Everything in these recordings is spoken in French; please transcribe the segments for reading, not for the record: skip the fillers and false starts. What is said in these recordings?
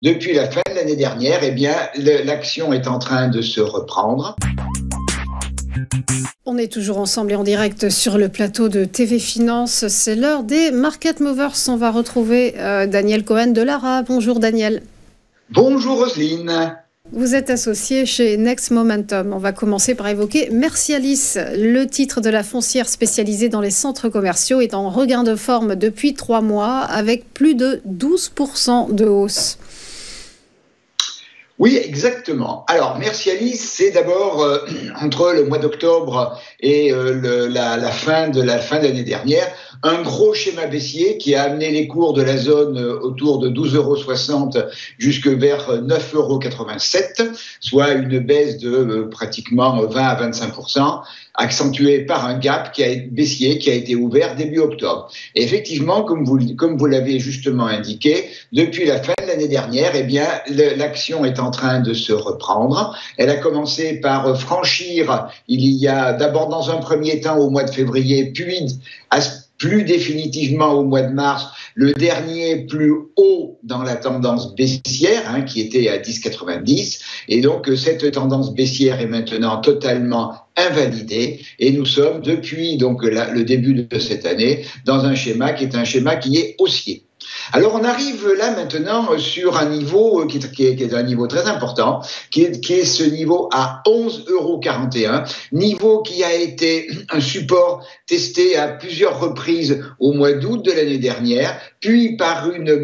Depuis la fin de l'année dernière, eh bien, l'action est en train de se reprendre. On est toujours ensemble et en direct sur le plateau de TV Finance. C'est l'heure des Market Movers. On va retrouver Daniel Cohen de Lara. Bonjour Daniel. Bonjour Roselyne. Vous êtes associé chez Next Momentum. On va commencer par évoquer Mercialys. Le titre de la foncière spécialisée dans les centres commerciaux est en regain de forme depuis 3 mois avec plus de 12% de hausse. Oui, exactement. Alors, Mercialys, c'est d'abord entre le mois d'octobre et la fin de l'année dernière, un gros schéma baissier qui a amené les cours de la zone autour de 12,60 € jusque vers 9,87 €, soit une baisse de pratiquement 20 à 25%, accentuée par un gap baissier qui a été ouvert début octobre. Et effectivement, comme vous l'avez justement indiqué, depuis la fin de l'année dernière, eh bien, l'action est en train de se reprendre. Elle a commencé par franchir, il y a d'abord dans un premier temps au mois de février, puis plus définitivement au mois de mars, le dernier plus haut dans la tendance baissière, qui était à 10,90. Et donc, cette tendance baissière est maintenant totalement invalidée. Et nous sommes, depuis donc, le début de cette année, dans un schéma qui est haussier. Alors on arrive là maintenant sur un niveau qui est un niveau très important, qui est ce niveau à 11,41 €, niveau qui a été un support testé à plusieurs reprises au mois d'août de l'année dernière, puis par une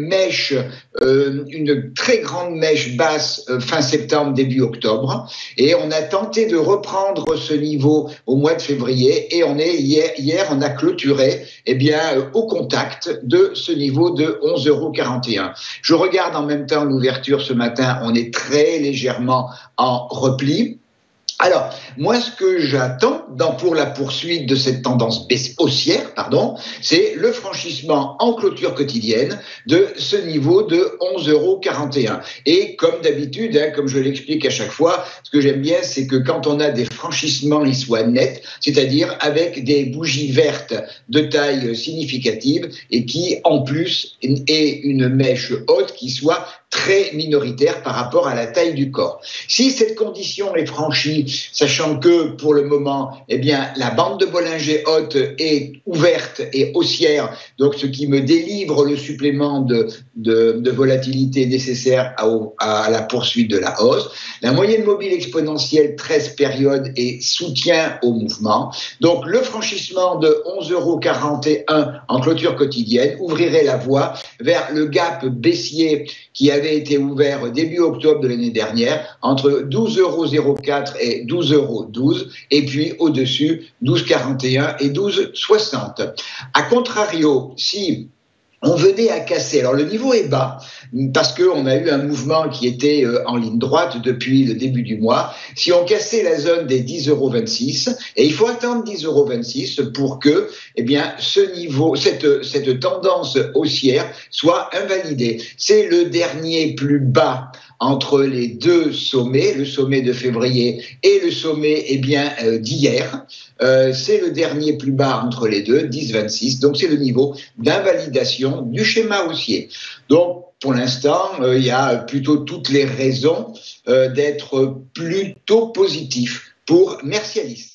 très grande mèche basse fin septembre, début octobre, et on a tenté de reprendre ce niveau au mois de février, et hier on a clôturé au contact de ce niveau de 11,41 €. Je regarde en même temps l'ouverture ce matin, on est très légèrement en repli. Alors, moi, ce que j'attends pour la poursuite de cette tendance haussière, c'est le franchissement en clôture quotidienne de ce niveau de 11,41 €. Et comme d'habitude, comme je l'explique à chaque fois, ce que j'aime bien, c'est que quand on a des franchissements, ils soient nets, c'est-à-dire avec des bougies vertes de taille significative et qui, en plus, ait une mèche haute qui soit très minoritaire par rapport à la taille du corps. Si cette condition est franchie, sachant que pour le moment, la bande de Bollinger haute est ouverte et haussière, donc ce qui me délivre le supplément de volatilité nécessaire à la poursuite de la hausse. La moyenne mobile exponentielle 13 périodes et soutien au mouvement. Donc le franchissement de 11,41 € en clôture quotidienne ouvrirait la voie vers le gap baissier qui avait été ouvert début octobre de l'année dernière, entre 12,04 € et 12,12 €, et puis au-dessus, 12,41 € et 12,60 €. A contrario, si on venait à casser, alors le niveau est bas, parce qu'on a eu un mouvement qui était en ligne droite depuis le début du mois. Si on cassait la zone des 10,26 €, et il faut attendre 10,26 € pour que ce niveau, cette tendance haussière soit invalidée. C'est le dernier plus bas entre les deux sommets, le sommet de février et le sommet d'hier. C'est le dernier plus bas entre les deux, 10,26. Donc c'est le niveau d'invalidation du schéma haussier. Donc pour l'instant, il y a plutôt toutes les raisons d'être plutôt positif pour Mercialys.